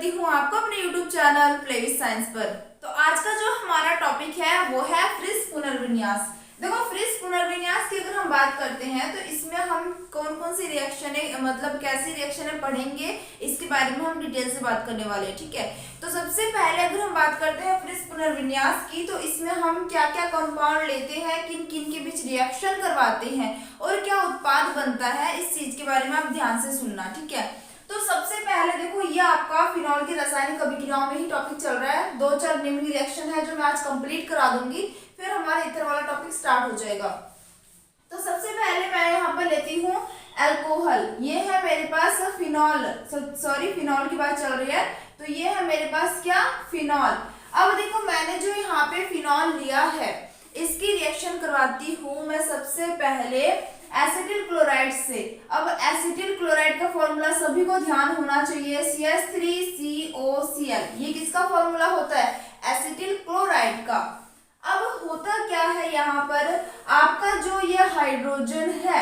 करती हूँ आपको अपने YouTube channel play with science पर। तो आज का जो हमारा टॉपिक है वो है फ्रिस पुनर्विन्यास। देखो, फ्रिस पुनर्विन्यास की अगर हम बात करते हैं तो इसमें हम कौन कौन सी रिएक्शन है, मतलब कैसी रिएक्शन है पढ़ेंगे, इसके बारे में हम डिटेल से बात करने वाले हैं। ठीक है, तो सबसे पहले अगर हम बात करते हैं फ्रिस पुनर्विन्यास की, तो इसमें हम क्या क्या कंपाउंड लेते हैं, किन किन के बीच रिएक्शन करवाते हैं और क्या उत्पाद बनता है, इस चीज के बारे में आप ध्यान से सुनना। ठीक है, तो सबसे पहले देखो, ये आपका फिनॉल की रासायनिक अभिक्रियाओं में ही टॉपिक चल रहा है। 2-4 निम्न रिएक्शन है जो मैं आज कंप्लीट करा दूंगी, फिर हमारा इथर वाला टॉपिक स्टार्ट हो जाएगा। तो सबसे पहले मैं यहाँ पर लेती हूँ अल्कोहल। ये है मेरे पास फिनॉल, फिनॉल की बात चल रही है, तो ये है मेरे पास क्या, फिनॉल। अब देखो, मैंने जो यहाँ पे फिनॉल लिया है इसकी रिएक्शन करवाती हूँ मैं सबसे पहले एसिटिल क्लोराइड से। अब एसिटिल क्लोराइड का फॉर्मूला सभी को ध्यान होना चाहिए, CH3COCl। ये किसका फॉर्मूला होता है, एसिटिल क्लोराइड का। अब होता क्या है, यहाँ पर आपका जो ये हाइड्रोजन है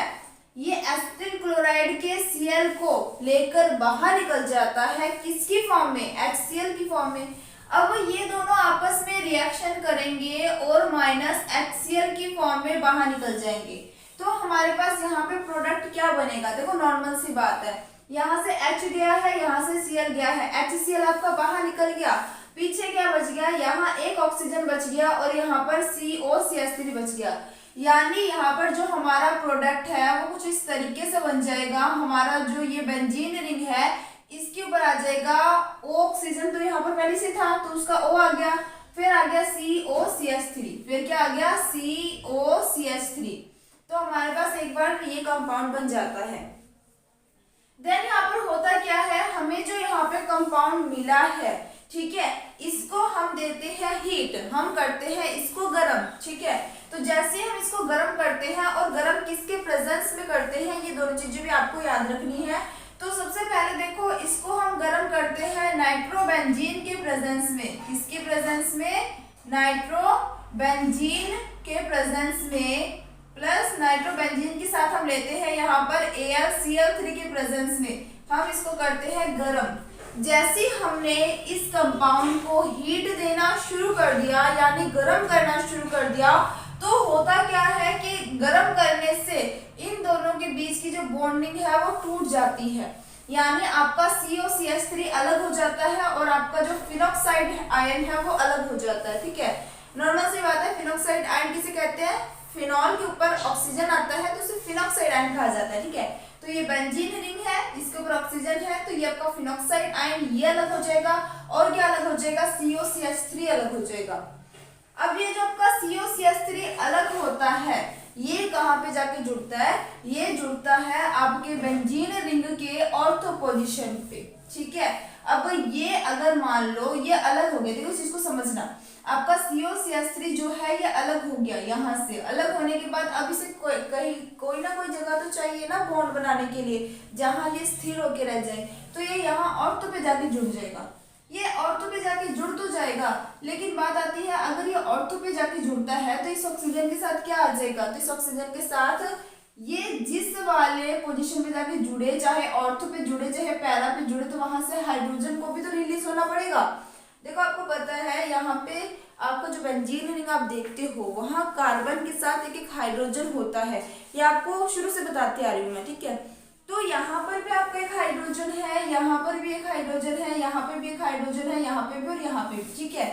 ये एसिटिल क्लोराइड के Cl को लेकर बाहर निकल जाता है, किसकी फॉर्म में, HCl की फॉर्म में। अब ये दोनों आपस में रिएक्शन करेंगे और माइनस HCl की फॉर्म में बाहर निकल जाएंगे। तो हमारे पास यहाँ पे प्रोडक्ट क्या बनेगा, देखो नॉर्मल सी बात है, यहाँ से H गया है, यहाँ से Cl गया है, HCl आपका बाहर निकल गया, पीछे क्या बच गया, यहाँ एक ऑक्सीजन बच गया और यहाँ पर COCH3 बच गया। यानी यहाँ पर जो हमारा प्रोडक्ट है वो कुछ इस तरीके से बन जाएगा। हमारा जो ये बेंजीन रिंग है इसके ऊपर आ जाएगा O ऑक्सीजन, तो यहाँ पर पहले से था तो उसका O आ गया, फिर आ गया COCH3, फिर क्या आ गया, COCH3। तो हमारे पास एक बार ये कंपाउंड बन जाता है। देन यहाँ पर होता क्या है, हमें जो यहाँ पे कंपाउंड मिला है, ठीक है, इसको हम देते हैं हीट, हम करते हैं इसको गर्म। ठीक है, तो जैसे हम इसको गर्म करते हैं, और गर्म किसके प्रेजेंस में करते हैं, ये दोनों चीजें भी आपको याद रखनी है। तो सबसे पहले देखो, इसको हम गर्म करते हैं नाइट्रोबेंजीन के प्रेजेंस में, किसके प्रेजेंस में, नाइट्रोबेंजीन के प्रेजेंस में, प्लस नाइट्रोबेंजीन के साथ हम लेते हैं यहाँ पर AlCl3 के प्रेजेंस में, हम इसको करते हैं गर्म। जैसे हमने इस कंपाउंड को हीट देना शुरू कर दिया, यानी गर्म करना शुरू कर दिया, तो होता क्या है कि गर्म करने से इन दोनों के बीच की जो बॉन्डिंग है वो टूट जाती है, यानी आपका COCH3 अलग हो जाता है और आपका जो फिनॉक्साइड आयन है वो अलग हो जाता है। ठीक है, नॉर्मल सी बात है, फिनॉक्साइड आयन किसे कहते हैं, फिनॉल के ऊपर ऑक्सीजन आता है तो उसे फिनॉक्साइड आयन कहा जाता है। ठीक है, तो ये बेंजीन रिंग है, इसके ऊपर ऑक्सीजन है, तो ये आपका फिनॉक्साइड आयन ये अलग हो जाएगा, और क्या अलग हो जाएगा, COCH3 अलग हो जाएगा। अब ये जो आपका COCH3 अलग होता है, ये कहाँ पे जाके जुड़ता है, ये जुड़ता है आपके बेंजीन रिंग के ऑर्थो पोजीशन पे। ठीक है, अब ये अगर मान लो ये अलग हो गया, देखो इस चीज को समझना, आपका COCH3 जो है ये अलग हो गया, यहाँ से अलग होने के बाद अब इसे कोई ना कोई जगह तो चाहिए ना बॉन्ड बनाने के लिए, जहाँ ये स्थिर होके रह जाए, तो ये यहाँ ऑर्थो पे जाके जुड़ जाएगा। ये ऑर्थो पे जाके जुड़ तो जाएगा, लेकिन बात आती है, अगर ये ऑर्थो पे जाके जुड़ता है तो इस ऑक्सीजन के साथ क्या आ जाएगा, तो इस ऑक्सीजन के साथ ये जिस वाले पोजीशन पे जाके जुड़े, चाहे ऑर्थो पे जुड़े चाहे पैरा पे जुड़े, तो वहां से हाइड्रोजन को भी तो रिलीज होना पड़ेगा। देखो आपको पता है, यहाँ पे आपका जो बेंजीन रिंग आप देखते हो, वहां कार्बन के साथ एक एक हाइड्रोजन होता है, ये आपको शुरू से बताती आ रही हूँ मैं। ठीक है, तो यहाँ पर भी आपका एक हाइड्रोजन है, यहाँ पर भी एक हाइड्रोजन है, यहाँ पे भी एक हाइड्रोजन है, यहाँ पे भी और यहाँ पे भी। ठीक है,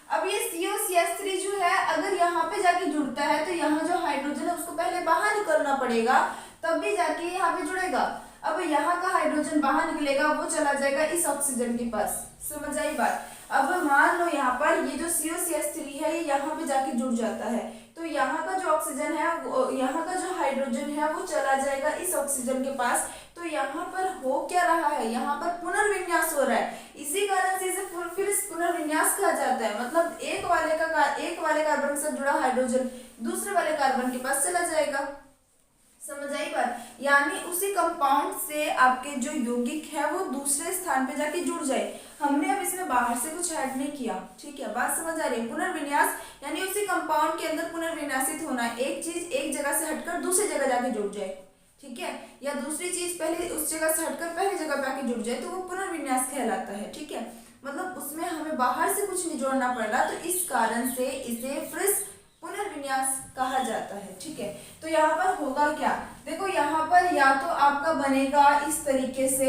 अब ये COCH3 जो है अगर यहाँ पे जाके जुड़ता है तो यहाँ जो हाइड्रोजन है उसको पहले बाहर निकलना पड़ेगा, तब भी जाके यहाँ पे जुड़ेगा। अब यहाँ का हाइड्रोजन बाहर निकलेगा, वो चला जाएगा इस ऑक्सीजन के पास, समझ आई बात। अब मान लो यहाँ पर ये जो COCH3 है ये यहाँ पे जाके जुड़ जाता है, तो यहाँ का जो ऑक्सीजन है, यहाँ का जो हाइड्रोजन है वो चला जाएगा इस ऑक्सीजन के पास। तो यहाँ पर हो क्या रहा है, यहाँ पर पुनर्विन्यास हो रहा है, इसी कारण से इसे फिर पुनर्विन्यास कहा जाता है। मतलब एक वाले कार्बन के साथ जुड़ा हाइड्रोजन दूसरे वाले कार्बन के पास चला जाएगा, समझ आई बात। यानी उसी कंपाउंड से आपके जो यौगिक है वो दूसरे स्थान पे जाके जुड़ जाए, हमने अब इसमें बाहर से कुछ ऐड नहीं किया। ठीक है, बात समझ आ रही है। पुनर्विन्यास यानी उसी कंपाउंड के अंदर पुनर्विन्यासित होना, एक चीज एक जगह से हटकर दूसरी जगह जाके जुड़ जाए। ठीक है, या दूसरी चीज पहले उस जगह से हटकर पहली जगह पे आके जुड़ जाए, तो वो पुनर्विन्यास कहलाता है। ठीक है, मतलब उसमें हमें बाहर से कुछ नहीं जोड़ना पड़ रहा, तो इस कारण से इसे फ्रिस पुनर्विन्यास कहा जाता है। ठीक है, तो यहाँ पर होगा क्या, देखो यहाँ पर या तो आपका बनेगा इस तरीके से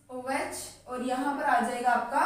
OH और यहाँ पर आ जाएगा आपका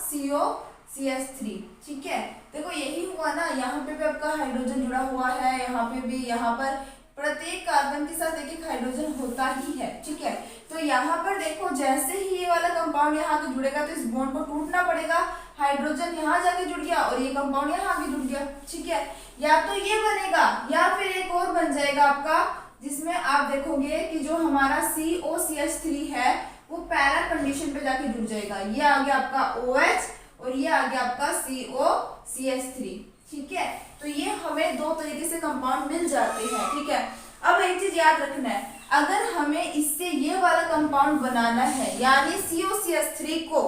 COCH3। ठीक है, देखो यही हुआ ना, यहाँ पे भी आपका हाइड्रोजन जुड़ा हुआ है, यहाँ पे भी, यहाँ पर प्रत्येक कार्बन के साथ एक एक हाइड्रोजन होता ही है। ठीक है, तो यहाँ पर देखो जैसे ही ये वाला कंपाउंड यहाँ आके जुड़ेगा तो इस बॉन्ड को टूटना पड़ेगा, हाइड्रोजन यहाँ जाके जुड़ गया और ये कंपाउंड यहाँ आके जुड़ गया। ठीक है, या तो ये बनेगा या फिर एक और बन जाएगा आपका, जिसमें आप देखोगे कि जो हमारा COCH3 है वो पैरा कंडीशन पे जाके जुड़ जाएगा, ये आ गया आपका OH और ये आ गया आपका COCH3। ठीक है, तो ये हमें दो तरीके से कंपाउंड मिल जाते हैं। ठीक है, अब एक चीज याद रखना है, अगर हमें इससे ये वाला कंपाउंड बनाना है, यानी COCH3 को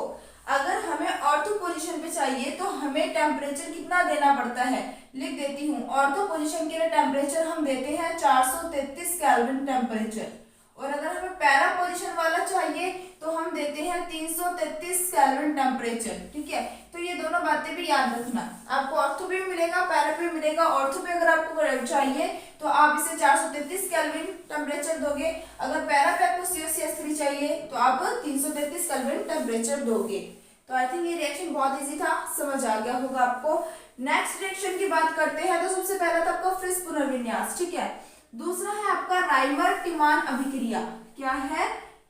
अगर हमें ऑर्थो पोजीशन पे चाहिए तो हमें टेम्परेचर कितना देना पड़ता है, लिख देती हूँ। ऑर्थो पोजीशन के लिए टेम्परेचर हम देते हैं 433 केल्विन टेम्परेचर, और अगर हमें पैरा पोजीशन वाला चाहिए तो हम देते हैं 333 केल्विन टेम्परेचर। ठीक है, तो ये दोनों बातें भी याद रखना, आपको ऑर्थो पे मिलेगा, पैरा पे मिलेगा। ऑर्थो पे अगर आपको चाहिए तो आप इसे 433 केल्विन टेम्परेचर दोगे, अगर पैरा पे आपको COCH3 चाहिए तो आप 333 केल्विन टेम्परेचर दोगे। तो आई थिंक ये रिएक्शन बहुत इजी था, समझ आ गया होगा आपको। नेक्स्ट रिएक्शन की बात करते हैं, तो सबसे पहला था आपका फ्रिस पुनर्विन्यास। ठीक है, दूसरा है आपका राइमर टिमान अभिक्रिया। क्या है,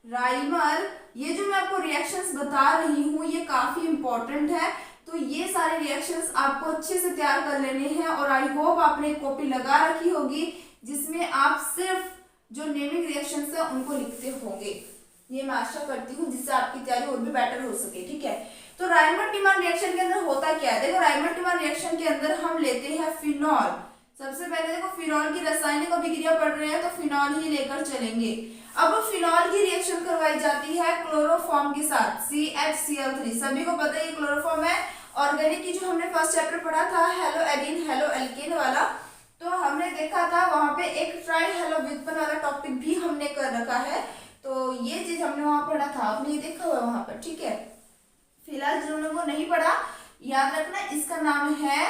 राइमर। ये जो मैं आपको रिएक्शंस बता रही हूँ ये काफी इंपॉर्टेंट है, तो ये सारे रिएक्शंस आपको अच्छे से तैयार कर लेने हैं, और आई होप आपने एक कॉपी लगा रखी होगी जिसमें आप सिर्फ जो नेमिंग रिएक्शंस है उनको लिखते होंगे, ये मैं आशा करती हूँ, जिससे आपकी तैयारी और भी बेटर हो सके। ठीक है, तो राइमर टिमान रिएक्शन के अंदर होता क्या है, देखो राइमर टिमान रिएक्शन के अंदर हम लेते हैं फिनॉल। सबसे पहले देखो फिनॉल की रासायनिक अभिक्रिया पढ़ रहे हैं तो फिनॉल ही लेकर चलेंगे। अब फिनॉल की रिएक्शन करवाई जाती है क्लोरोफॉर्म के साथ, CHCl3। सभी को पता है ये क्लोरोफॉर्म है। ऑर्गेनिक की जो हमने फर्स्ट चैप्टर पढ़ा था हेलो एडीन हेलो एल्केन वाला, तो हमने देखा था वहां पे एक ट्राई हेलो व्युत्पन्न वाला टॉपिक भी हमने कर रखा है, तो ये चीज हमने वहां पढ़ा था, आपने ये देखा हुआ वहां पर। ठीक है, फिलहाल जिन्होंने वो नहीं पढ़ा याद रखना, इसका नाम है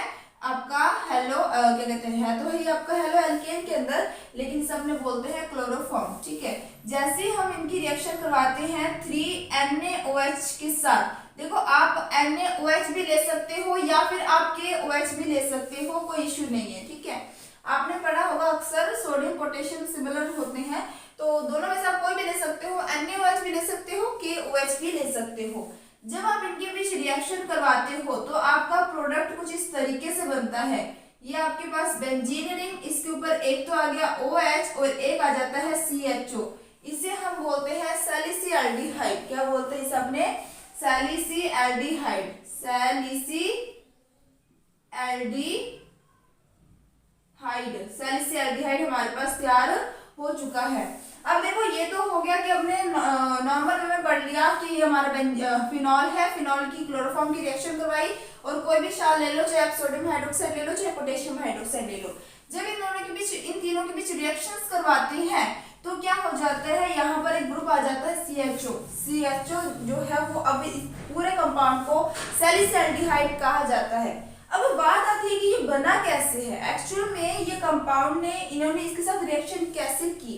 आपका हेलो क्या कहते हैं, तो है आपका हेलो एल्केन के अंदर, लेकिन सब में बोलते हैं क्लोरोफॉर्म। ठीक है, जैसे हम इनकी रिएक्शन करवाते हैं 3NaOH के साथ, देखो आप NaOH भी ले सकते हो या फिर आप KOH भी ले सकते हो, कोई इश्यू नहीं है। ठीक है, आपने पढ़ा होगा अक्सर सोडियम पोटेशियम सिमिलर होते हैं, तो दोनों में से आप कोई भी ले सकते हो, NaOH भी ले सकते हो, KOH भी ले सकते हो। जब आप इनके बीच रिएक्शन करवाते हो तो आपका प्रोडक्ट कुछ इस तरीके से बनता है, ये आपके पास बेंजीन रिंग, इसके ऊपर एक तो आ गया OH और एक आ जाता है CHO, इसे हम बोलते हैं सैलिसिएल्डिहाइड। क्या बोलते हैं इसे अपने, सैलिसिएल्डिहाइड, सैलिसिएल्डिहाइड हमारे पास तैयार हो चुका है। अब देखो ये तो हो गया कि हमने नॉर्मल वे में पढ़ लिया कि ये हमारा फिनॉल है, फिनॉल की क्लोरोफॉर्म की रिएक्शन करवाई, और कोई भी क्षार ले लो, चाहे आप सोडियम हाइड्रोक्साइड ले लो चाहे पोटेशियम हाइड्रोक्साइड ले लो। जब इन दोनों के बीच, इन तीनों के बीच रिएक्शंस करवाते हैं तो क्या हो जाता है, यहाँ पर एक ग्रुप आ जाता है CHO जो है वो अब पूरे कंपाउंड को सैलिसिएल्डिहाइड कहा जाता है। अब बात आती है कि ये बना कैसे है, एक्चुअल में ये कंपाउंड ने, इन्होंने इसके साथ रिएक्शन कैसे की,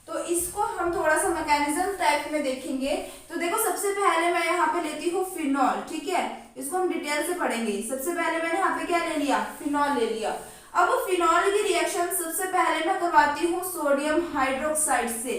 तो इसको हम थोड़ा सा मैकेनिज्म टाइप में देखेंगे। तो देखो सबसे पहले मैं यहाँ पे लेती हूँ फिनॉल। ठीक है, इसको हम डिटेल से पढ़ेंगे। सबसे पहले मैंने यहाँ पे क्या ले लिया, फिनॉल ले लिया। अब फिनॉल की रिएक्शन सबसे पहले मैं करवाती हूँ सोडियम हाइड्रोक्साइड से।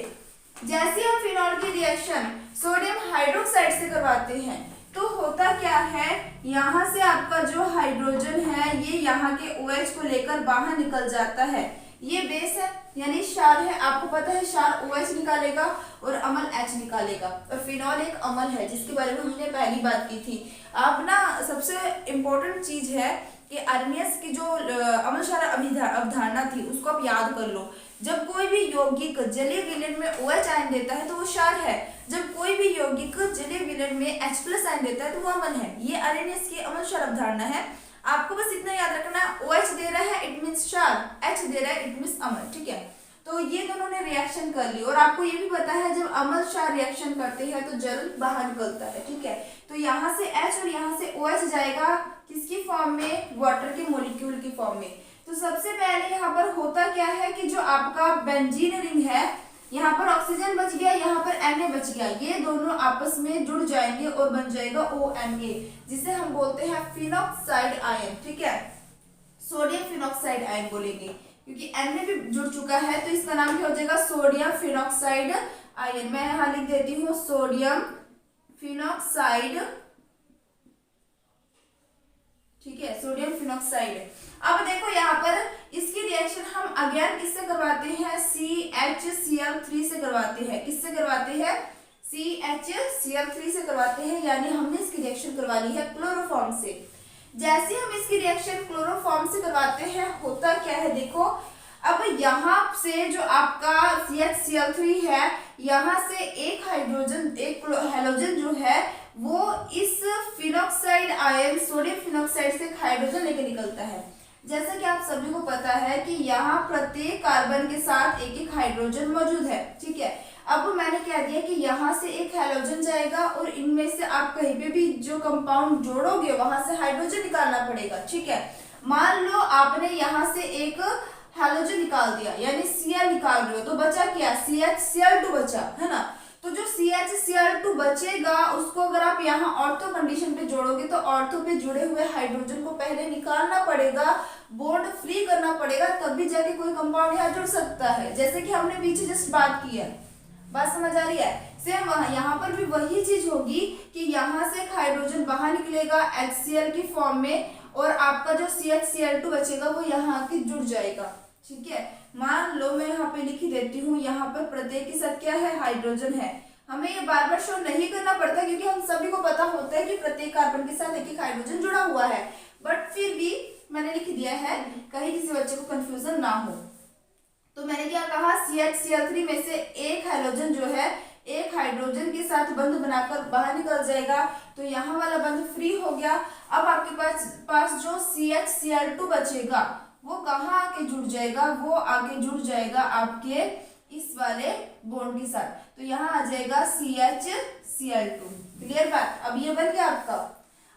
जैसे हम फिनॉल की रिएक्शन सोडियम हाइड्रोक्साइड से करवाते हैं तो होता क्या है, यहाँ से आपका जो हाइड्रोजन है ये यहाँ के OH को लेकर बाहर निकल जाता है, ये बेस है यानी क्षार है, आपको पता है क्षार OH निकालेगा और अम्ल H निकालेगा, और फिनॉल एक अम्ल है जिसके बारे में हमने पहली बात की थी। अब ना सबसे इम्पोर्टेंट चीज है कि आर्नियस की जो अम्ल क्षार अवधारणा थी उसको आप याद कर लो। जब कोई भी यौगिक जलीय विलयन में OH आयन देता है तो वो क्षार है, जब कोई भी यौगिक जलीय विलयन में H+ आयन देता है तो वो अम्ल है। ये आर्नियस की अम्ल क्षार अवधारणा है। आपको बस इतना याद रखना, OH दे रहा है इट मींस क्षार, H दे रहा है इट मींस अम्ल। ठीक है, तो ये दोनों ने रिएक्शन कर ली। और आपको ये भी पता है जब अम्ल क्षार रिएक्शन करते हैं तो जल बाहर निकलता है, ठीक है। तो यहाँ से H और यहाँ से OH जाएगा किसकी फॉर्म में, वाटर के मॉलिक्यूल की फॉर्म में। तो सबसे पहले यहाँ पर होता क्या है कि जो आपका बेंजीन रिंग है, यहाँ पर ऑक्सीजन बच गया, यहाँ पर Na बच गया, ये दोनों आपस में जुड़ जाएंगे और बन जाएगा ONA, जिसे हम बोलते हैं फिनॉक्साइड आयन, ठीक है। सोडियम फिनॉक्साइड आयन बोलेंगे क्योंकि Na भी जुड़ चुका है, तो इसका नाम क्या हो जाएगा, सोडियम फिनॉक्साइड आयन। मैं यहाँ लिख देती हूँ सोडियम फिनॉक्साइड, ठीक है, सोडियम फिनॉक्साइड। अब देखो यहाँ पर इसकी रिएक्शन हम अगेन किससे करवाते हैं, CHCl3 से करवाते हैं। किससे करवाते हैं, CHCl3 से करवाते हैं, यानी हमने इसकी रिएक्शन करवा ली है क्लोरोफॉर्म से। जैसे हम इसकी रिएक्शन क्लोरोफॉर्म से करवाते हैं, होता क्या है देखो, अब यहाँ से जो आपका CHCl3 है, यहाँ से एक हाइड्रोजन, एक हेलोजन जो है वो इस फिनॉक्साइड आयन सोडियम फिनॉक्साइड से हाइड्रोजन लेके निकलता है। जैसा कि आप सभी को पता है कि यहाँ प्रत्येक कार्बन के साथ एक एक हाइड्रोजन मौजूद है, ठीक है। अब मैंने कह दिया कि यहाँ से एक हेलोजन जाएगा और इनमें से आप कहीं पे भी जो कंपाउंड जोड़ोगे वहां से हाइड्रोजन निकालना पड़ेगा, ठीक है। मान लो आपने यहाँ से एक हेलोजन निकाल दिया, यानी Cl निकाल रहे हो, तो बचा क्या, CHCl2 बचा, है ना। तो जो CHCl2 बचेगा उसको अगर आप यहाँ ऑर्थो कंडीशन पे जोड़ोगे तो ऑर्थो पे जुड़े हुए हाइड्रोजन को पहले निकालना पड़ेगा, बॉन्ड फ्री करना पड़ेगा, तभी जाके कोई कंपाउंड यहाँ जुड़ सकता है। जैसे कि हमने पीछे जस्ट बात की है, बात समझ आ रही है। सेम यहाँ पर भी वही चीज होगी कि यहाँ से एक हाइड्रोजन बाहर निकलेगा HCl की फॉर्म में, और आपका जो CHCl2 बचेगा वो यहाँ आके जुड़ जाएगा, ठीक है। मान लो मैं यहाँ पे लिख देती हूँ, यहाँ पर प्रत्येक के साथ क्या है, हाइड्रोजन है। हमें ये बार बार शो नहीं करना पड़ता क्योंकि हम सभी को पता होता है कि प्रत्येक कार्बन के साथ एक एक हाइड्रोजन जुड़ा हुआ है, बट फिर भी मैंने लिख दिया है कहीं किसी बच्चे को कंफ्यूजन ना हो। तो मैंने क्या कहा, CHCl3 में से एक हेलोजन जो है एक हाइड्रोजन के साथ बंध बनाकर बाहर निकल जाएगा, तो यहाँ वाला बंध फ्री हो गया। अब आपके पास जो CHCl2 बचेगा वो कहाँ आके जुड़ जाएगा, वो आके जुड़ जाएगा आपके इस वाले बॉन्ड के साथ, तो यहाँ आ जाएगा CHCl2। क्लियर बात, अब ये बन गया आपका।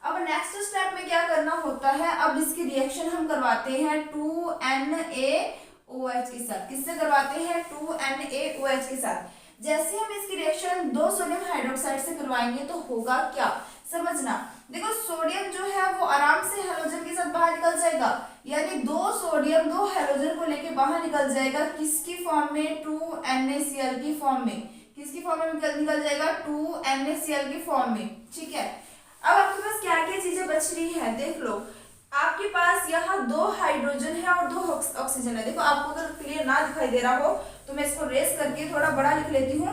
अब नेक्स्ट स्टेप में क्या करना होता है, अब इसकी रिएक्शन हम करवाते हैं 2NaOH के साथ। किससे करवाते हैं, 2NaOH के साथ। जैसे हम इसकी रिएक्शन 2 सोडियम हाइड्रोक्साइड से करवाएंगे तो होगा क्या, समझना। देखो सोडियम जो है वो आराम से हेलोजन के साथ बाहर निकल जाएगा, यानी 2 सोडियम 2 हेलोजन को लेके बाहर निकल जाएगा, किसकी फॉर्म में, 2NaCl की फॉर्म में। किसकी फॉर्म में निकल जाएगा, 2NaCl की फॉर्म में, ठीक है। अब आपके पास क्या क्या चीजें बच रही है, देख लो। आपके पास यहाँ 2 हाइड्रोजन है और 2 ऑक्सीजन है। देखो आपको अगर क्लियर ना दिखाई दे रहा हो तो मैं इसको रेस करके थोड़ा बड़ा लिख लेती हूँ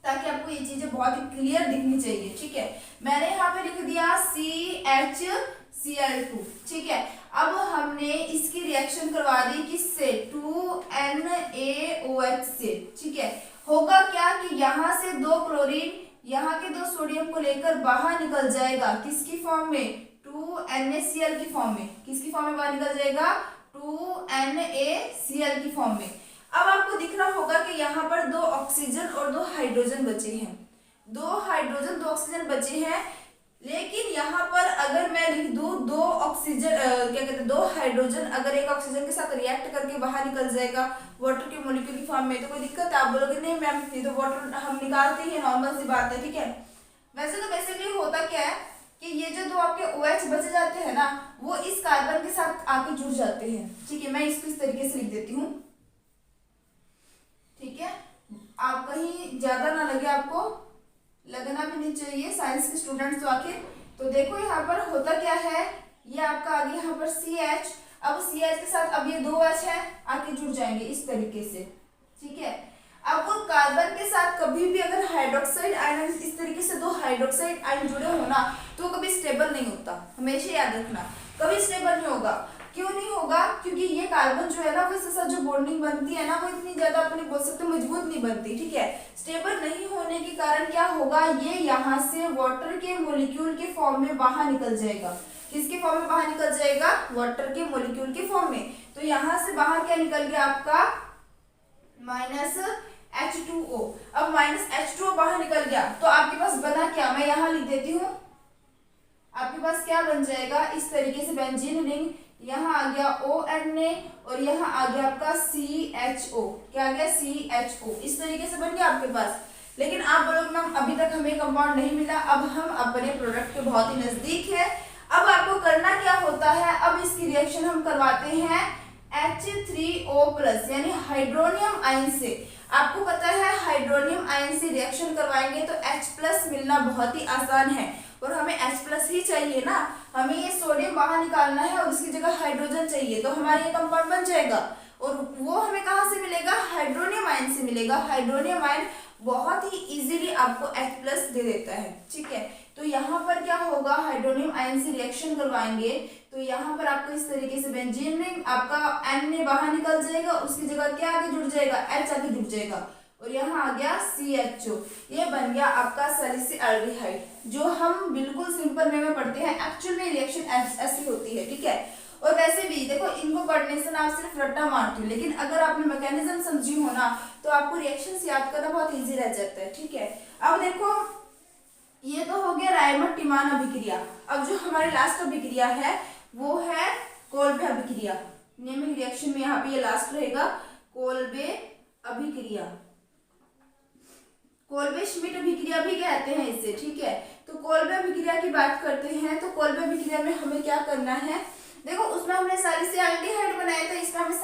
ताकि आपको ये चीजें बहुत ही क्लियर दिखनी चाहिए, ठीक है। मैंने यहाँ पे लिख दिया CHCl2, ठीक है। अब हमने इसकी रिएक्शन करवा दी किससे, 2NaOH से, ठीक है। होगा क्या कि यहाँ से 2 क्लोरीन यहाँ के 2 सोडियम को लेकर बाहर निकल जाएगा, किसकी फॉर्म में, 2NaCl की फॉर्म में। किसकी फॉर्म में बाहर निकल जाएगा, 2NaCl की फॉर्म में। अब आपको दिख रहा होगा कि यहाँ पर 2 ऑक्सीजन और 2 हाइड्रोजन बचे हैं, 2 हाइड्रोजन 2 ऑक्सीजन बचे हैं। लेकिन यहाँ पर अगर मैं लिख दूं 2 ऑक्सीजन क्या कहते हैं 2 हाइड्रोजन अगर एक ऑक्सीजन के साथ रिएक्ट करके बाहर निकल जाएगा वाटर के मॉलिक्यूल की फॉर्म में, तो कोई दिक्कत है, आप बोलोगे नहीं मैम ये तो वाटर हम निकालते ही, नॉर्मल सी बात है, ठीक है। वैसे तो बेसिकली होता क्या है कि ये जो 2 आपके OH बच जाते हैं ना, वो इस कार्बन के साथ आके जुड़ जाते हैं, ठीक है। मैं इसको इस तरीके से लिख देती हूँ, ठीक है। आप कहीं ज्यादा ना लगे, आपको लगना भी नहीं चाहिए, साइंस के स्टूडेंट्स तो आखिर। तो देखो यहाँ पर होता क्या है, ये आपका आ गया यहाँ पर CH। अब CH के साथ अब ये 2H है, आके जुड़ जाएंगे इस तरीके से, ठीक है। अब वो कार्बन के साथ कभी भी अगर हाइड्रोक्साइड आयन इस तरीके से 2 हाइड्रोक्साइड आयन जुड़े हो ना, तो कभी स्टेबल नहीं होता, हमेशा याद रखना, कभी स्टेबल नहीं होगा। क्यों नहीं होगा, क्योंकि ये कार्बन जो है ना वो इसके साथ जो बॉन्डिंग बनती है ना वो इतनी ज्यादा अपने बोल सकते मजबूत नहीं बनती, ठीक है। स्टेबल नहीं होने के कारण क्या होगा, ये यहाँ से वाटर के मॉलिक्यूल के फॉर्म में बाहर निकल जाएगा। किसके फॉर्म में बाहर निकल जाएगा, वाटर के मॉलिक्यूल के फॉर्म में। तो यहाँ से बाहर क्या निकल गया आपका माइनस H2O। अब माइनस H2O बाहर निकल गया तो आपके पास बना क्या, मैं यहाँ लिख देती हूँ। आपके पास क्या बन जाएगा, इस तरीके से बेंजीन रिंग, यहाँ आ गया ONA और यहाँ आ गया आपका CHO। क्या आ गया, CHO। इस तरीके से बन गया आपके पास। लेकिन आप बोलोगे मैम अभी तक हमें कंपाउंड नहीं मिला, अब हम अपने प्रोडक्ट के बहुत ही नजदीक है। अब आपको करना क्या होता है, अब इसकी रिएक्शन हम करवाते हैं H3O+ यानी हाइड्रोनियम आयन से। आपको पता है हाइड्रोनियम आयन से रिएक्शन करवाएंगे तो H+ मिलना बहुत ही आसान है, और हमें H+ ही चाहिए ना, हमें ये सोडियम बाहर निकालना है और उसकी जगह हाइड्रोजन चाहिए, तो हमारा ये कंपाउंड बन जाएगा। और वो हमें कहाँ से मिलेगा, हाइड्रोनियम आयन से मिलेगा। हाइड्रोनियम आयन बहुत ही इजीली आपको H+ दे देता है, ठीक है। तो यहाँ पर क्या होगा, हाइड्रोनियम आयन से रिएक्शन करवाएंगे तो यहाँ पर आपको इस तरीके से बेंजीन रिंग, आपका N बाहर निकल जाएगा, उसकी जगह क्या आगे जुड़ जाएगा, H आगे जुड़ जाएगा, और यहाँ आ गया CHO। ये बन गया आपका सैलिसिल्डिहाइड, जो हम बिल्कुल सिंपल वे में पढ़ते हैं, एक्चुअल में रिएक्शन ऐसी होती है, ठीक है। और वैसे भी देखो, इनको पढ़ने से ना आप सिर्फ रट्टा मारती हो, लेकिन अगर आपने मैकेनिज्म समझी हो ना तो आपको रिएक्शंस याद करना बहुत इजी रह जाता है, ठीक है। अब देखो, ये तो हो गया रायमंड टिमान अभिक्रिया। अब जो हमारी लास्ट अभिक्रिया है वो है कोल्बे अभिक्रिया। नेमिंग रिएक्शन में यहाँ पे ये लास्ट रहेगा, कोल्बे अभिक्रिया। कोल्बे श्मिट अभिक्रिया भी कहते हैं इसे, ठीक है। तो कोल्बे अभिक्रिया की बात करते हैं तो कोल्बे अभिक्रिया में हमें क्या करना है, देखो उसमें हमने सैलिसिल्डिहाइड बनाया था, इसमें हमें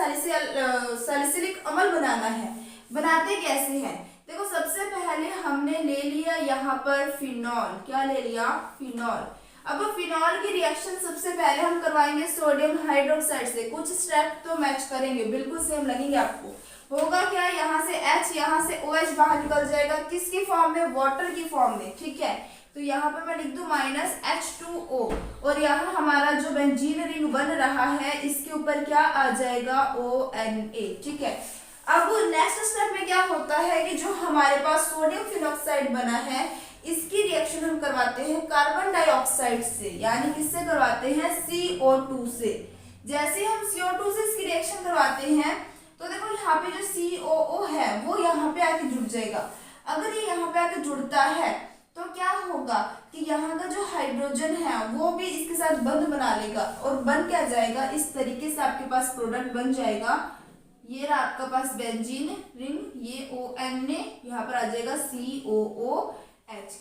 सैलिसिलिक अम्ल बनाना है। बनाते कैसे हैं, देखो सबसे पहले हमने ले लिया यहाँ पर फिनॉल। क्या ले लिया, फिनॉल। अब फिनॉल की रिएक्शन सबसे पहले हम करवाएंगे सोडियम हाइड्रोक्साइड से। कुछ स्टेप तो मैच करेंगे, बिल्कुल सेम लगेंगे आपको। होगा क्या, यहाँ से H, यहाँ से OH बाहर निकल जाएगा, किसकी फॉर्म में, वाटर की फॉर्म में, ठीक है। तो यहाँ पर मैं लिख दूं माइनस H2O, और यहाँ हमारा जो बेंजीन रिंग बन रहा है इसके ऊपर क्या आ जाएगा, ONA, ठीक है। अब नेक्स्ट स्टेप में क्या होता है कि जो हमारे पास सोडियम फिनॉक्साइड बना है इसकी रिएक्शन हम करवाते हैं कार्बन डाइऑक्साइड से, यानी किससे करवाते हैं, CO2 से। जैसे हम CO2 से इसकी रिएक्शन करवाते हैं तो देखो यहाँ पे जो COO है वो यहाँ पे आके जुड़ जाएगा। अगर ये यहाँ पे आके जुड़ता है तो क्या होगा कि यहाँ का जो हाइड्रोजन है वो भी इसके साथ बंध बना लेगा, और बन क्या जाएगा, इस तरीके से आपके पास प्रोडक्ट बन जाएगा। ये रहा आपका पास बेंजीन रिंग, ये ONA, यहाँ पर आ जाएगा COOH।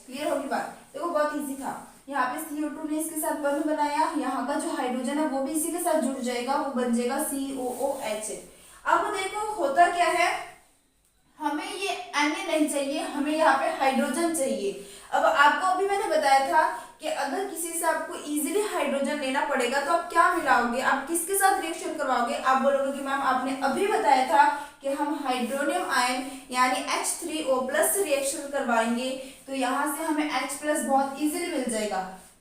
क्लियर होगी बात, देखो बहुत इजी था। यहाँ पे CO2 ने इसके साथ बंध बनाया, यहाँ का जो हाइड्रोजन है वो भी इसी के साथ जुड़ जाएगा, वो बन जाएगा COOH। अब देखो होता क्या है, हमें ये Na नहीं चाहिए, हमें यहाँ पे हाइड्रोजन चाहिए। अब आपको अभी मैंने बताया था कि अगर किसी से आपको इजीली हाइड्रोजन लेना पड़ेगा तो आप क्या मिलाओगे, आप किसके साथ रिएक्शन करवाओगे, आप बोलोगे कि मैम आपने अभी बताया था कि हम हाइड्रोनियम आयन यानी H3O+ से रिएक्शन करवाएंगे, तो यहाँ से हमें H+ बहुत इजीली मिल जाएगा,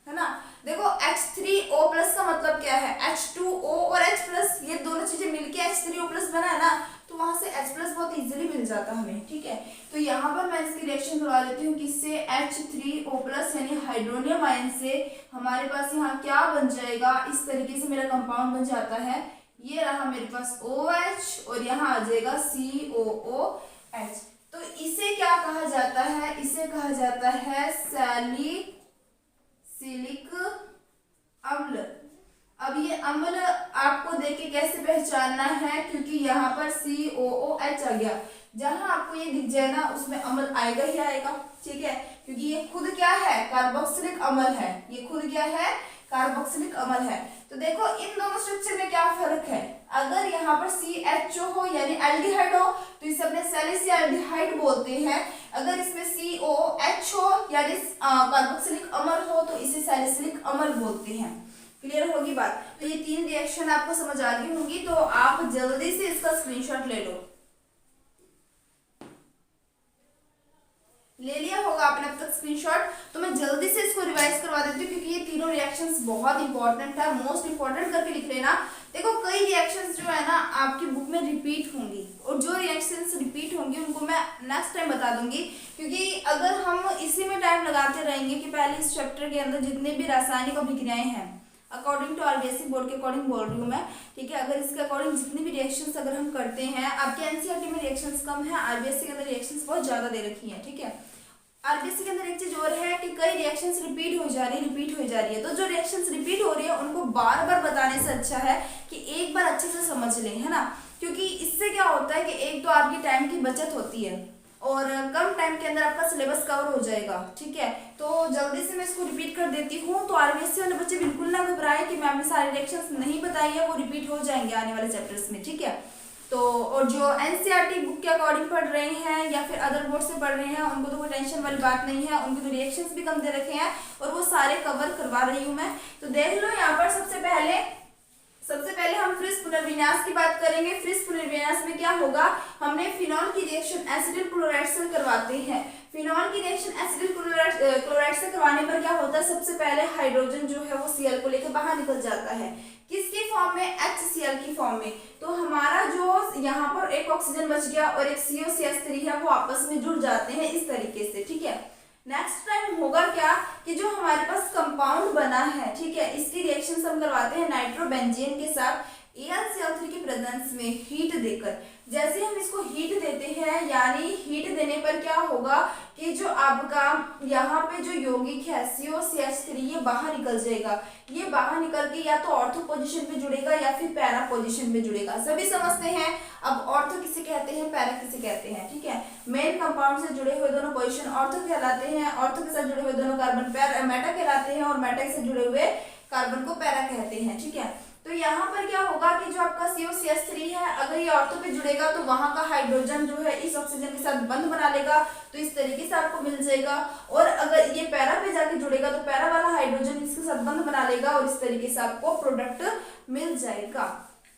है ना। देखो H3O+ का मतलब क्या है, H2O और H+, ये दोनों चीजें मिलके H3O+ बना है ना, तो वहां से H+ बहुत इजीली मिल जाता हमें, ठीक है। तो यहाँ पर मैं इसकी रिएक्शन करवा लेती हूँ किससे, H3O+ यानी हाइड्रोनियम आयन से। हमारे पास यहाँ क्या बन जाएगा, इस तरीके से मेरा कंपाउंड बन जाता है। ये रहा मेरे पास OH और यहाँ आ जाएगा COOH। तो इसे क्या कहा जाता है, इसे कहा जाता है सैलिसिलिक अम्ल। अब ये अम्ल आपको देख के कैसे पहचानना है, क्योंकि यहाँ पर COOH आ गया, जहां आपको ये दिख जाए ना उसमें अम्ल आएगा ही आएगा, ठीक है। क्योंकि ये खुद क्या है, कार्बोक्सिलिक अम्ल है, ये खुद क्या है, कार्बोक्सिलिक अम्ल है। तो देखो इन दोनों स्ट्रक्चर में क्या फर्क है, अगर यहाँ पर CHO हो यानी एल्डिहाइड हो तो इसे अपने सैलिसिल्डिहाइड बोलते हैं। अगर इसमें COOH हो यानी कार्बोक्सिलिक अम्ल हो तो इसे सैलिसिलिक अम्ल बोलते हैं। क्लियर होगी बात। तो ये तीन रिएक्शन आपको समझ आ गई होंगी, तो आप जल्दी से इसका स्क्रीनशॉट ले लो। ले लिया होगा आपने अब तक स्क्रीनशॉट, तो मैं जल्दी से इसको रिवाइज करवा देती हूँ क्योंकि ये तीनों रिएक्शंस बहुत इंपॉर्टेंट है, मोस्ट इंपॉर्टेंट करके लिख लेना। देखो कई रिएक्शंस जो है ना आपकी बुक में रिपीट होंगी, और जो रिएक्शंस रिपीट होंगी उनको मैं नेक्स्ट टाइम बता दूंगी, क्योंकि अगर हम इसी में टाइम लगाते रहेंगे कि पहले इस चैप्टर के अंदर जितने भी रासायनिक अभिक्रियाएं हैं अकॉर्डिंग टू आरबीएसई बोर्ड के अकॉर्डिंग बोल रही हूँ मैं, ठीक है। अगर इसके अकॉर्डिंग जितनी भी रिएक्शंस अगर हम करते हैं, आपके एनसीईआरटी में रिएक्शंस कम है, आरबीएसई के अंदर रिएक्शंस बहुत ज्यादा दे रखी है, ठीक है। आरबीएसई के अंदर एक चीज और है कि कई रिएक्शंस रिपीट हो जा रही है, तो जो रिएक्शंस रिपीट हो रही है उनको बार बार बताने से अच्छा है कि एक बार अच्छे से समझ लें, है ना। क्योंकि इससे क्या होता है कि एक तो आपकी टाइम की बचत होती है और कम टाइम के अंदर आपका सिलेबस कवर हो जाएगा, ठीक है। तो जल्दी से मैं इसको रिपीट कर देती हूँ। तो आरबीएसई वाले बच्चे बिल्कुल ना घबराए कि मैम ने सारे रिएक्शंस नहीं बताई है, वो रिपीट हो जाएंगे आने वाले चैप्टर्स में, ठीक है। तो और जो एनसीईआरटी बुक के अकॉर्डिंग पढ़ रहे हैं या फिर अदर बोर्ड से पढ़ रहे हैं, उनको तो कोई टेंशन वाली बात नहीं है, उनके तो रिएक्शंस भी कम दे रखे हैं और वो सारे कवर करवा रही हूँ मैं। तो देख लो यहाँ पर सबसे पहले हम फ्रिज पुनर्विन्यास की बात करेंगे। फ्रिज पुनर्विन्यास में क्या होगा, हमने फिनॉल की रिएक्शन एसिटिल क्लोराइड से करवाते हैं। फिनॉल की रिएक्शन एसिटिल क्लोराइड से करवाने पर क्या होता है, सबसे पहले हाइड्रोजन जो है वो Cl को लेकर बाहर निकल जाता है, किसकी फॉर्म में, HCl की फॉर्म में। तो हमारा जो यहाँ पर एक ऑक्सीजन बच गया और एक COCH3 है वो आपस में जुड़ जाते हैं इस तरीके से, ठीक है। नेक्स्ट टाइम होगा क्या कि जो हमारे पास कंपाउंड बना है, ठीक है, इसकी रिएक्शन हम करवाते हैं नाइट्रोबेंजीन के साथ AlCl3 के प्रेजेंस में हीट देकर। जैसे हम इसको हीट देते हैं, यानी हीट देने पर क्या होगा कि जो आपका यहाँ पे जो यौगिक है COCH3 ये बाहर निकल जाएगा। ये बाहर निकल के या तो ऑर्थो पोजीशन में जुड़ेगा या फिर पैरा पोजीशन में जुड़ेगा। सभी समझते हैं। अब ऑर्थो किसे कहते हैं, पैरा किसे कहते हैं, ठीक है। मेन कंपाउंड से जुड़े हुए दोनों पोजीशन ऑर्थो कहलाते हैं, ऑर्थो के साथ जुड़े हुए दोनों कार्बन मेटा कहलाते हैं और मेटा से जुड़े हुए कार्बन को पैरा कहते हैं, ठीक है। तो यहाँ पर क्या होगा कि जो आपका COCH3 है, अगर ये ऑर्थो पे जुड़ेगा तो वहां का हाइड्रोजन जो है इस ऑक्सीजन के साथ बंध बना लेगा, तो इस तरीके से आपको मिल जाएगा। और अगर ये पैरा पे जाके जुड़ेगा तो पैरा वाला हाइड्रोजन इसके साथ बंध बना लेगा और इस तरीके से आपको प्रोडक्ट मिल जाएगा,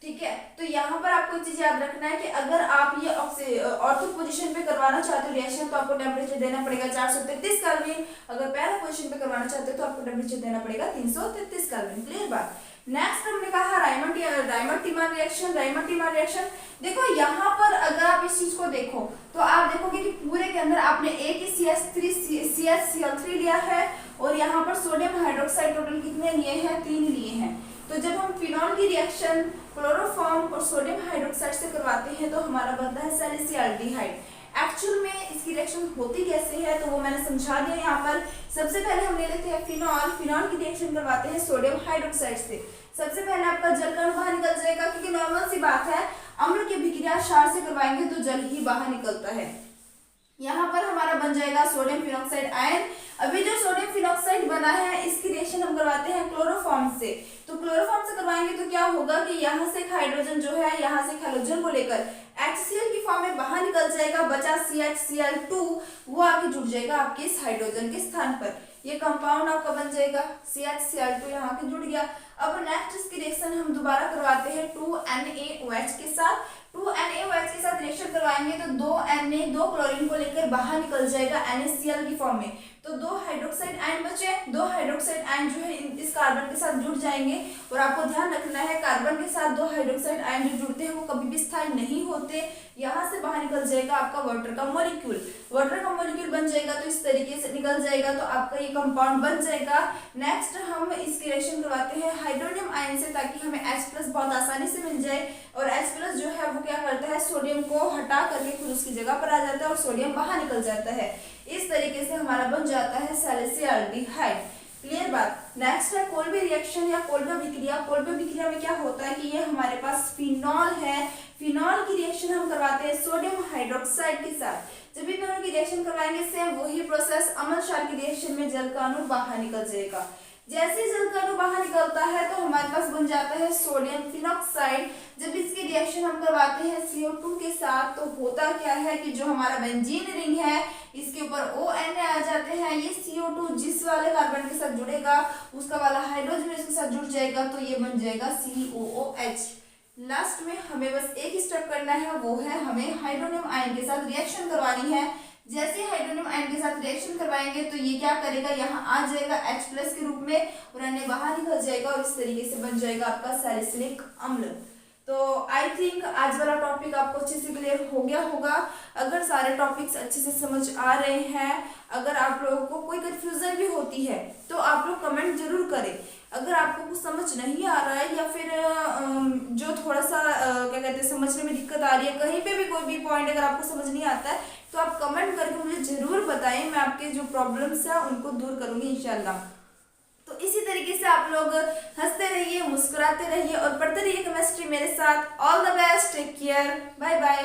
ठीक है। तो यहाँ पर आपको एक चीज याद रखना है कि अगर आप ये ऑर्थो पोजीशन पे करवाना चाहते हो रिएक्शन तो आपको टेम्परेचर देना पड़ेगा 433 केल्विन। अगर पैरा पोजीशन पे करवाना चाहते हो तो आपको टेम्परेचर देना पड़ेगा 333 केल्विन। क्लियर बात। नेक्स्ट हमने कहा राइमर-टीमर रिएक्शन। देखो यहाँ पर अगर आप इस चीज को देखो तो आप देखोगे कि पूरे के अंदर आपने एक ही CH3 लिया है और यहाँ पर सोडियम हाइड्रोक्साइड टोटल कितने लिए हैं, 3 लिए हैं। तो जब हम फिनॉल की रिएक्शन क्लोरोफॉर्म और सोडियम हाइड्रोक्साइड से करवाते हैं तो हमारा बनता है सैलिसिल्डिहाइड। एक्चुअल में इसकी रिएक्शन होती कैसे है तो वो मैंने समझा दिया यहाँ पर। सबसे पहले हम ले लेते हैं फिनॉल की रिएक्शन करवाते हैं सोडियम हाइड्रोक्साइड से। सबसे पहले आपका जल का अणु बाहर निकल जाएगा, क्योंकि नॉर्मल सी बात है अम्ल की अभिक्रिया क्षार से करवाएंगे तो जल ही बाहर निकलता है। यहाँ पर हमारा बन जाएगा सोडियम फिनॉक्साइड आयन। अभी जो सोडियम फिनॉक्साइड बना है इसकी रिएक्शन हम करवाते हैं क्लोरोफॉर्म से। तो क्लोरोफॉर्म से करवाएंगे तो क्या होगा कि यहाँ से हाइड्रोजन जो है यहाँ से हाइड्रोजन को लेकर HCl की फॉर्म में बाहर निकल जाएगा, बचा CHCl2 वो आके जुड़ जाएगा आपके इस हाइड्रोजन के स्थान पर। ये कंपाउंड आपका बन जाएगा CHCl2 यहाँ के जुड़ गया। अब नेक्स्ट इसकी रिएक्शन हम दोबारा करवाते हैं 2NaOH के साथ। 2NaOH के साथ रिएक्शन करवाएंगे तो 2 क्लोरीन को लेकर बाहर निकल जाएगा NaCl की फॉर्म में। तो 2 हाइड्रोक्साइड आयन बचे। 2 हाइड्रोक्साइड आयन जो है इस कार्बन के साथ जुड़ जाएंगे। और आपको ध्यान रखना है कार्बन के साथ 2 हाइड्रोक्साइड आयन जो जुड़ते हैं वो कभी भी स्थायी नहीं होते। यहाँ से बाहर निकल जाएगा आपका वाटर का मॉलिक्यूल बन जाएगा। तो इस तरीके से निकल जाएगा तो आपका ये कंपाउंड बन जाएगा। नेक्स्ट हम इसकी रिएक्शन करवाते हैं हाइड्रोनियम आयन से, ताकि हमें H+ बहुत आसानी से मिल जाए। और H+ जो है वो क्या करता है, सोडियम को हटा करके फिर उसकी जगह पर आ जाता है और सोडियम बाहर निकल जाता है। इस तरीके से हमारा बन जाता है सैलिसिल्डिहाइड। क्लियर बात। नेक्स्ट है कोल्बे रिएक्शन या कोल्बे अभिक्रिया। कोल्बे अभिक्रिया में क्या होता है कि ये हमारे पास फिनॉल है। फिनॉल की रिएक्शन हम करवाते हैं सोडियम हाइड्रोक्साइड के साथ। जब इन दोनों की रिएक्शन करवाएंगे सेम वही प्रोसेस, अम्ल क्षार की रिएक्शन में जल का अणु बाहर निकल जाएगा। जैसे जल का अणु बाहर निकलता है तो हमारे पास बन जाता है सोडियम फिनॉक्साइड। जब इसकी रिएक्शन हम करवाते हैं CO2 के साथ तो होता क्या है कि जो हमारा बेंजीन रिंग है इसके ऊपर ONA आ जाते हैं। ये CO2 जिस वाले कार्बन के साथ जुड़ेगा उसका वाला हाइड्रोजन इसके साथ जुड़ जाएगा तो ये बन जाएगा COOH। लास्ट में हमें बस एक स्टेप करना है, वो है हमें हाइड्रोनियम आयन के साथ रिएक्शन करवानी है। जैसे हाइड्रोनियम आयन के साथ रिएक्शन करवाएंगे तो ये क्या करेगा, यहाँ आ जाएगा H+ के रूप में और अन्य बाहर निकल जाएगा और इस तरीके से बन जाएगा आपका सैलिसिलिक अम्ल। तो आई थिंक आज वाला टॉपिक आपको अच्छे से क्लियर हो गया होगा। अगर सारे टॉपिक्स अच्छे से समझ आ रहे हैं, अगर आप लोगों को कोई कंफ्यूजन भी होती है तो आप लोग कमेंट जरूर करें। अगर आपको कुछ समझ नहीं आ रहा है या फिर जो थोड़ा सा क्या कहते हैं समझने में दिक्कत आ रही है, कहीं पे भी कोई भी पॉइंट अगर आपको समझ नहीं आता है तो आप कमेंट करके मुझे ज़रूर बताएं, मैं आपके जो प्रॉब्लम्स है उनको दूर करूँगी इंशाल्लाह। तो इसी तरीके से आप लोग हंसते रहिए, मुस्कुराते रहिए और पढ़ते रहिए केमिस्ट्री मेरे साथ। All the best, take care, bye bye.